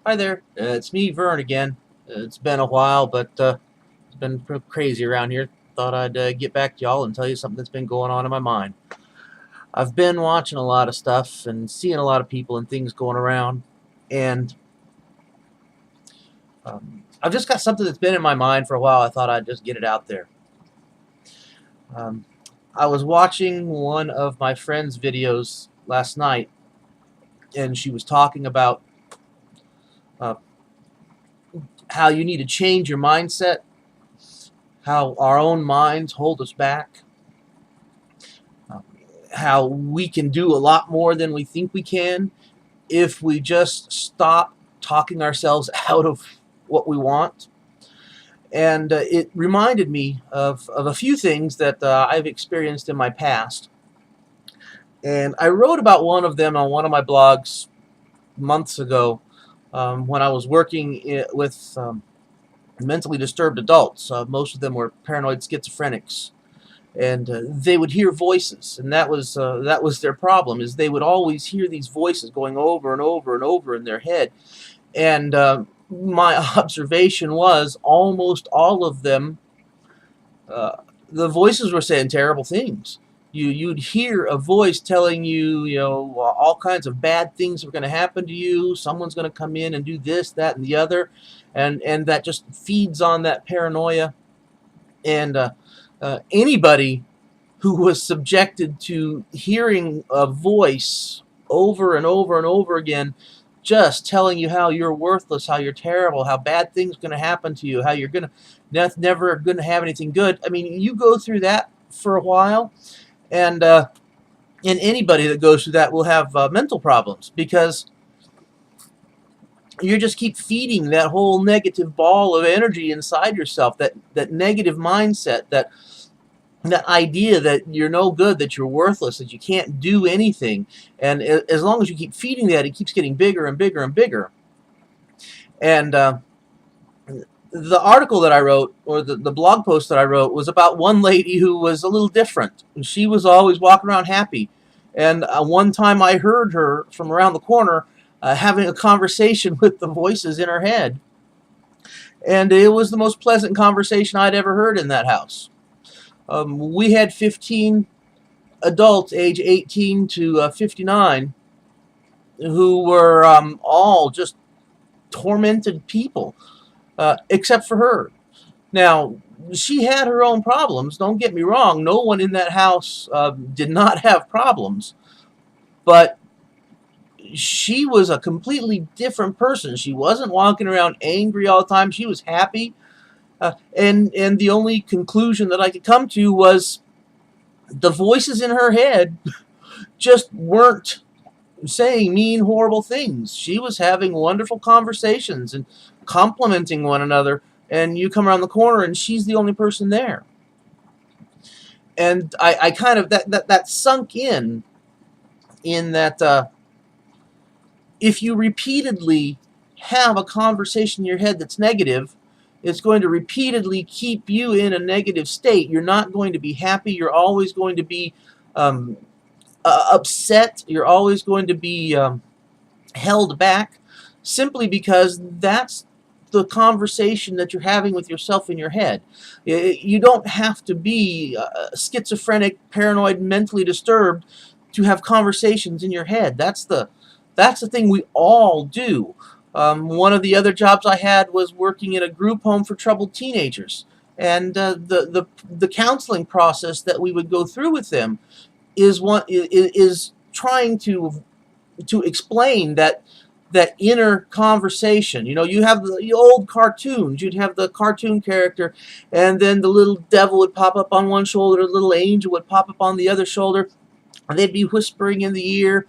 Hi there, it's me, Vern, again. It's been a while, but it's been crazy around here. Thought I'd get back to y'all and tell you something that's been going on in my mind. I've been watching a lot of stuff and seeing a lot of people and things going around, and I've just got something that's been in my mind for a while. I thought I'd just get it out there. Um, I was watching one of my friend's videos last night, and she was talking about uh, how you need to change your mindset, how our own minds hold us back, how we can do a lot more than we think we can if we just stop talking ourselves out of what we want. And it reminded me of a few things that I've experienced in my past. And I wrote about one of them on one of my blogs months ago when I was working with mentally disturbed adults. Most of them were paranoid schizophrenics. And they would hear voices, and that was their problem. Is they would always hear these voices going over and over and over in their head. And my observation was almost all of them, uh, the voices were saying terrible things. You'd hear a voice telling you, all kinds of bad things are going to happen to you. Someone's going to come in and do this, that, and the other, and that just feeds on that paranoia. And anybody who was subjected to hearing a voice over and over and over again just telling you how you're worthless, how you're terrible, how bad things are going to happen to you, how you're going to never going to have anything good. I mean, you go through that for a while, and anybody that goes through that will have mental problems because you just keep feeding that whole negative ball of energy inside yourself, that negative mindset, that idea that you're no good, that you're worthless, that you can't do anything. And as long as you keep feeding that, it keeps getting bigger and bigger and bigger. And the article that I wrote, or the blog post that I wrote, was about one lady who was a little different. She was always walking around happy. And one time I heard her from around the corner having a conversation with the voices in her head. And it was the most pleasant conversation I'd ever heard in that house. We had 15 adults age 18 to 59 who were all just tormented people, except for her. Now, she had her own problems, don't get me wrong. No one in that house did not have problems, but she was a completely different person. She wasn't walking around angry all the time. She was happy. And the only conclusion that I could come to was the voices in her head just weren't saying mean, horrible things. She was having wonderful conversations and complimenting one another. And you come around the corner, and she's the only person there. And I kind of that sunk in that if you repeatedly have a conversation in your head that's negative, it's going to repeatedly keep you in a negative state. You're not going to be happy. You're always going to be upset. You're always going to be held back simply because that's the conversation that you're having with yourself in your head. You don't have to be schizophrenic, paranoid, mentally disturbed to have conversations in your head. That's the thing we all do. One of the other jobs I had was working in a group home for troubled teenagers, and the counseling process that we would go through with them is trying to explain that inner conversation. You have the old cartoons. You'd have the cartoon character, and then the little devil would pop up on one shoulder, the little angel would pop up on the other shoulder, and they'd be whispering in the ear,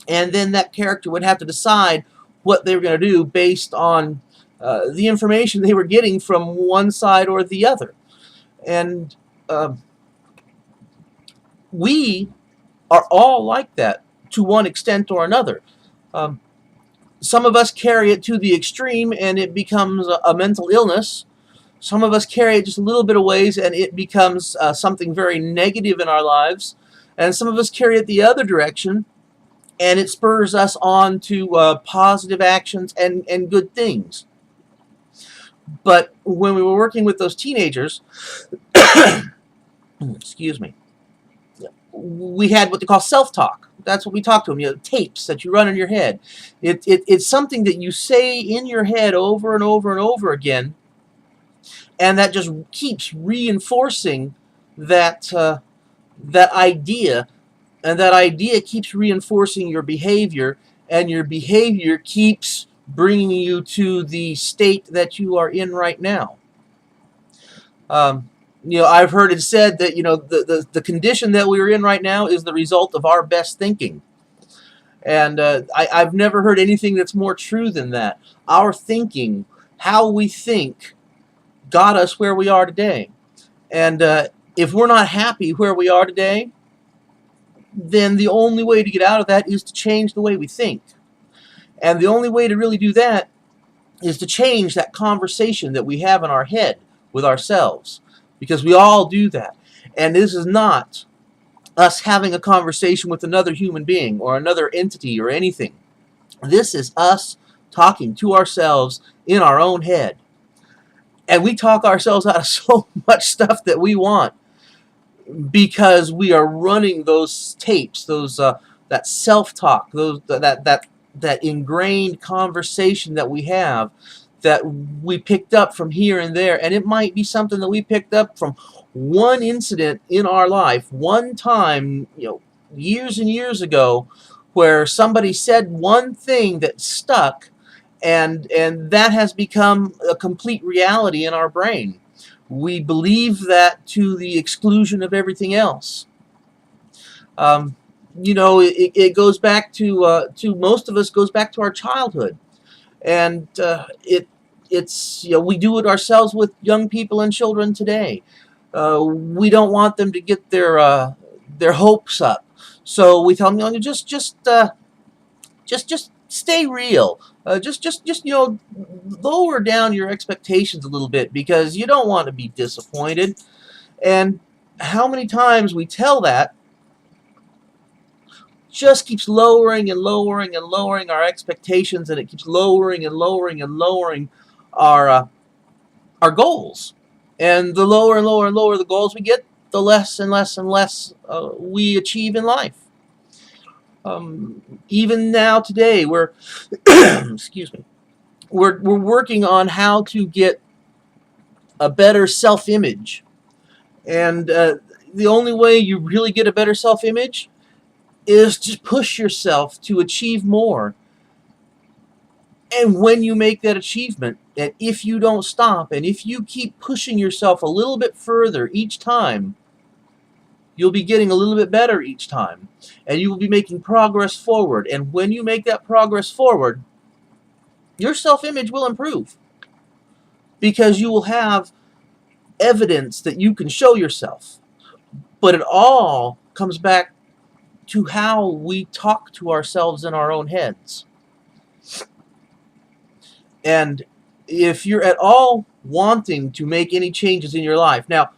and then that character would have to decide what they were going to do based on the information they were getting from one side or the other. And we are all like that to one extent or another. Some of us carry it to the extreme and it becomes a mental illness. Some of us carry it just a little bit of ways and it becomes something very negative in our lives. And some of us carry it the other direction and it spurs us on to positive actions and good things. But when we were working with those teenagers, excuse me, we had what they call self-talk. That's what we talk to them, tapes that you run in your head. It's something that you say in your head over and over and over again, and that just keeps reinforcing that that idea, and that idea keeps reinforcing your behavior, and your behavior keeps bringing you to the state that you are in right now. I've heard it said that the condition that we're in right now is the result of our best thinking, and I've never heard anything that's more true than that. Our thinking, how we think, got us where we are today. And if we're not happy where we are today, then the only way to get out of that is to change the way we think. And the only way to really do that is to change that conversation that we have in our head with ourselves. Because we all do that. And this is not us having a conversation with another human being or another entity or anything. This is us talking to ourselves in our own head. And we talk ourselves out of so much stuff that we want because we are running those tapes, those that self-talk, that ingrained conversation that we have, that we picked up from here and there. And it might be something that we picked up from one incident in our life, one time, years and years ago, where somebody said one thing that stuck, and that has become a complete reality in our brain. We believe that to the exclusion of everything else. It goes back to most of us, goes back to our childhood. And it's we do it ourselves with young people and children today. We don't want them to get their hopes up, so we tell them, just stay real. Just lower down your expectations a little bit, because you don't want to be disappointed. And how many times we tell that just keeps lowering and lowering and lowering our expectations, and it keeps lowering and lowering and lowering our goals. And the lower and lower and lower the goals we get, the less and less and less we achieve in life. Even now today, we're excuse me, we're working on how to get a better self-image, and the only way you really get a better self-image is to push yourself to achieve more. And when you make that achievement, and if you don't stop, and if you keep pushing yourself a little bit further each time, you'll be getting a little bit better each time, and you will be making progress forward. And when you make that progress forward, your self-image will improve, because you will have evidence that you can show yourself. But it all comes back to how we talk to ourselves in our own heads. And if you're at all wanting to make any changes in your life, now,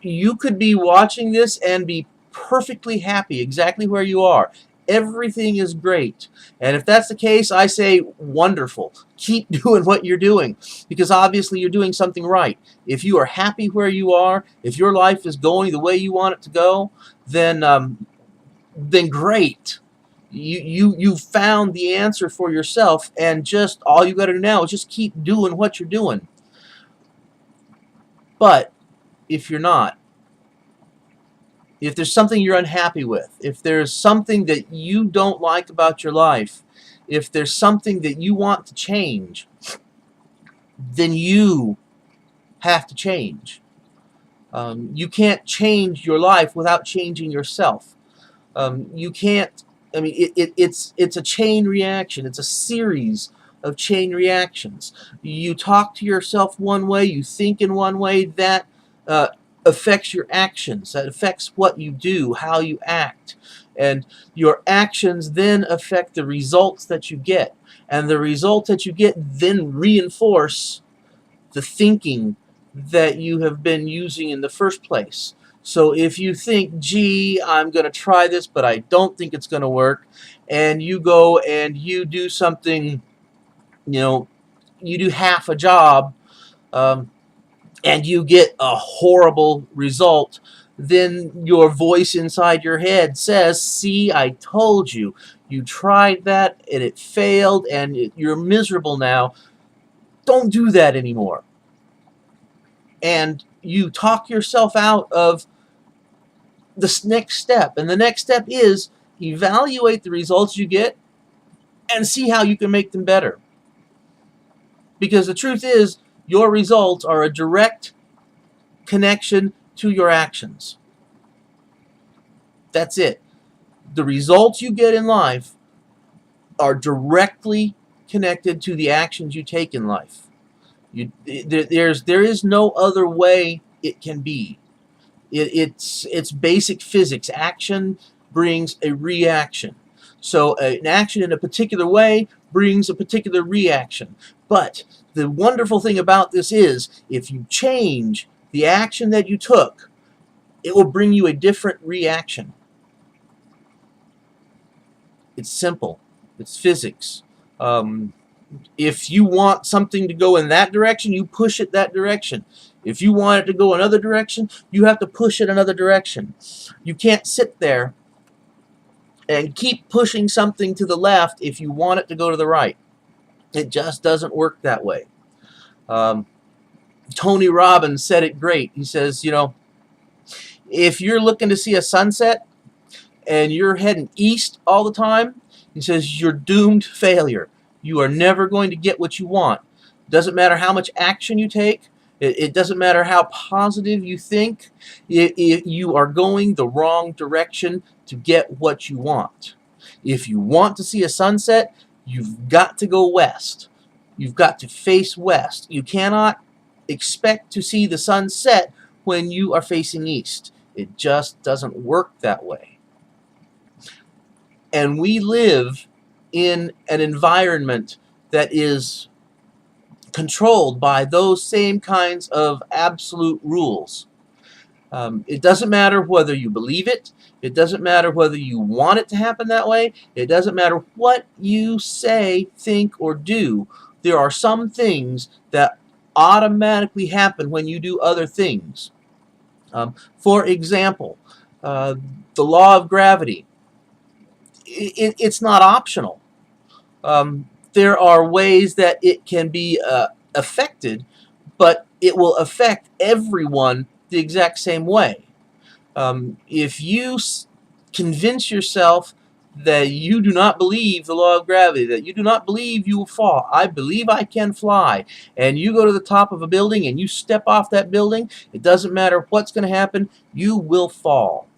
you could be watching this and be perfectly happy exactly where you are. Everything is great. And if that's the case, I say wonderful. Keep doing what you're doing, because obviously you're doing something right. If you are happy where you are, if your life is going the way you want it to go, then great. You found the answer for yourself, and just all you got to do now is just keep doing what you're doing. But if you're not, if there's something you're unhappy with, if there's something that you don't like about your life, if there's something that you want to change, then you have to change. You can't change your life without changing yourself. You can't. I mean, it's a chain reaction. It's a series of chain reactions. You talk to yourself one way, you think in one way, that affects your actions. That affects what you do, how you act. And your actions then affect the results that you get. And the results that you get then reinforce the thinking that you have been using in the first place. So if you think, gee, I'm going to try this, but I don't think it's going to work, and you go and you do something, you do half a job, um, and you get a horrible result, then your voice inside your head says, see, I told you. You tried that, and it failed, and you're miserable now. Don't do that anymore. And you talk yourself out of the next step. And the next step is evaluate the results you get and see how you can make them better. Because the truth is, your results are a direct connection to your actions. That's it. The results you get in life are directly connected to the actions you take in life. There is no other way it can be. It's basic physics. Action brings a reaction. So an action in a particular way brings a particular reaction. But the wonderful thing about this is, if you change the action that you took, it will bring you a different reaction. It's simple. It's physics. If you want something to go in that direction, you push it that direction. If you want it to go another direction, you have to push it another direction. You can't sit there and keep pushing something to the left if you want it to go to the right. It just doesn't work that way. Tony Robbins said it great. He says, if you're looking to see a sunset and you're heading east all the time, he says, you're doomed to failure. You are never going to get what you want. It doesn't matter how much action you take. It doesn't matter how positive you think. You are going the wrong direction to get what you want. If you want to see a sunset, you've got to go west. You've got to face west. You cannot expect to see the sun set when you are facing east. It just doesn't work that way. And we live in an environment that is controlled by those same kinds of absolute rules. It doesn't matter whether you believe it. It doesn't matter whether you want it to happen that way. It doesn't matter what you say, think, or do. There are some things that automatically happen when you do other things. For example, the law of gravity. It's not optional. There are ways that it can be affected, but it will affect everyone the exact same way. If you convince yourself that you do not believe the law of gravity, that you do not believe you will fall, I believe I can fly, and you go to the top of a building and you step off that building, it doesn't matter what's going to happen, you will fall.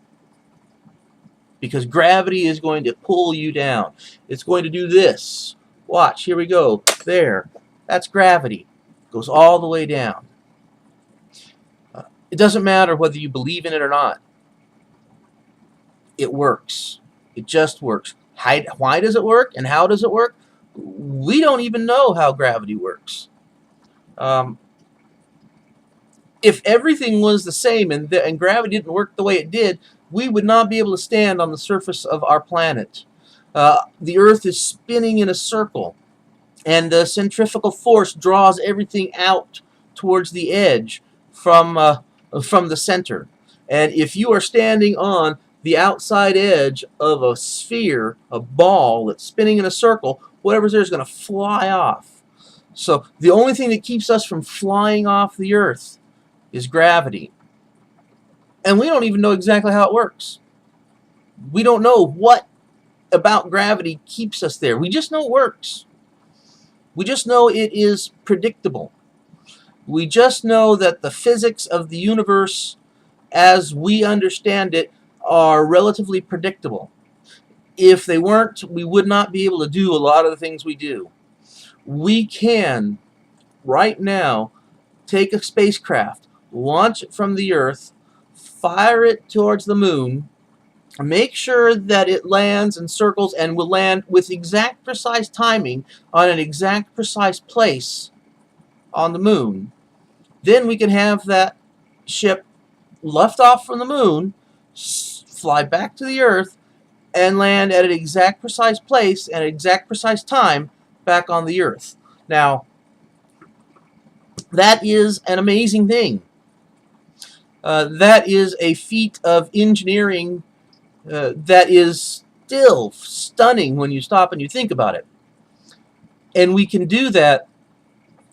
Because gravity is going to pull you down. It's going to do this. Watch, here we go. There. That's gravity. It goes all the way down. It doesn't matter whether you believe in it or not. It works. It just works. Why does it work and how does it work? We don't even know how gravity works. If everything was the same and gravity didn't work the way it did, we would not be able to stand on the surface of our planet. The Earth is spinning in a circle, and the centrifugal force draws everything out towards the edge from the center. And if you are standing on the outside edge of a sphere, a ball that's spinning in a circle, whatever's there is going to fly off. So the only thing that keeps us from flying off the Earth is gravity. And we don't even know exactly how it works. We don't know what about gravity keeps us there. We just know it works. We just know it is predictable. We just know that the physics of the universe as we understand it are relatively predictable. If they weren't, we would not be able to do a lot of the things we do. We can, right now, take a spacecraft, launch it from the Earth, fire it towards the moon, make sure that it lands and circles and will land with exact precise timing on an exact precise place on the moon. Then we can have that ship lift off from the moon, fly back to the Earth, and land at an exact precise place and an exact precise time back on the Earth. Now, that is an amazing thing. That is a feat of engineering that is still stunning when you stop and you think about it. And we can do that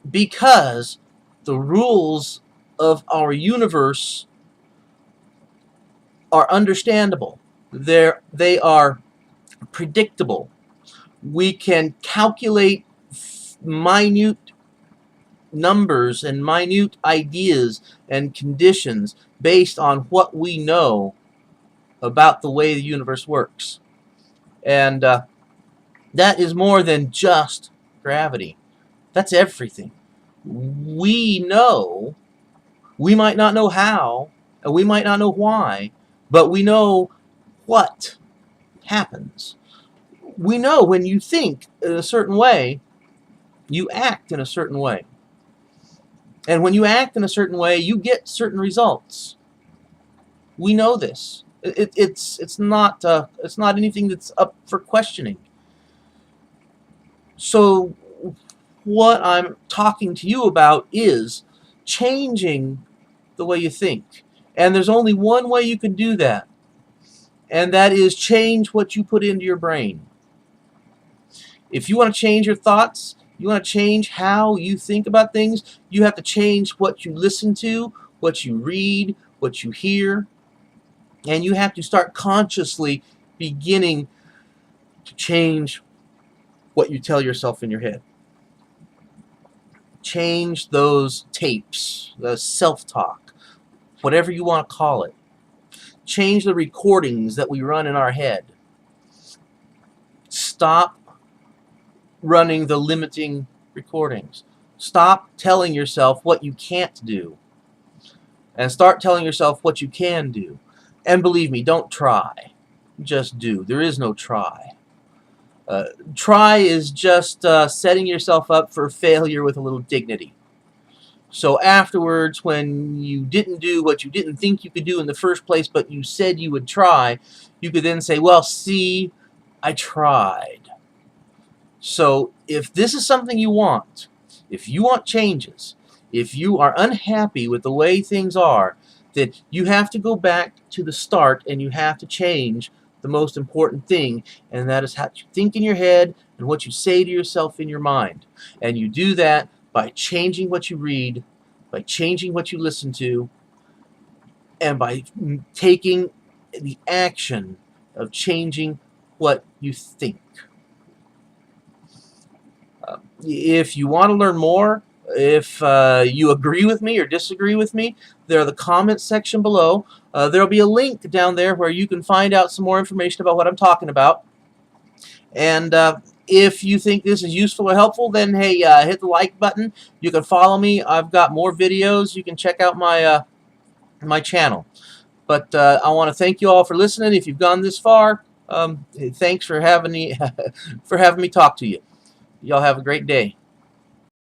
because the rules of our universe are understandable. They are predictable. We can calculate minute numbers and minute ideas and conditions based on what we know about the way the universe works. And that is more than just gravity. That's everything. We know, we might not know how, and we might not know why, but we know what happens. We know when you think in a certain way, you act in a certain way. And when you act in a certain way, you get certain results. We know this. It's not anything that's up for questioning. So what I'm talking to you about is changing the way you think. And there's only one way you can do that, and that is change what you put into your brain. If you want to change your thoughts, you want to change how you think about things, you have to change what you listen to, what you read, what you hear, and you have to start consciously beginning to change what you tell yourself in your head. Change those tapes, the self-talk, whatever you want to call it. Change the recordings that we run in our head. Stop running the limiting recordings. Stop telling yourself what you can't do, and start telling yourself what you can do. And believe me, don't try. Just do. There is no try. Try is just setting yourself up for failure with a little dignity. So afterwards, when you didn't do what you didn't think you could do in the first place, but you said you would try, you could then say, well, see, I tried. So if this is something you want, if you want changes, if you are unhappy with the way things are, then you have to go back to the start and you have to change the most important thing, and that is how you think in your head and what you say to yourself in your mind. And you do that by changing what you read, by changing what you listen to, and by taking the action of changing what you think. If you want to learn more, if you agree with me or disagree with me, there are the comments section below. There will be a link down there where you can find out some more information about what I'm talking about. And if you think this is useful or helpful, then hey, hit the like button. You can follow me. I've got more videos. You can check out my my channel. But I want to thank you all for listening. If you've gone this far, thanks for having me talk to you. Y'all have a great day.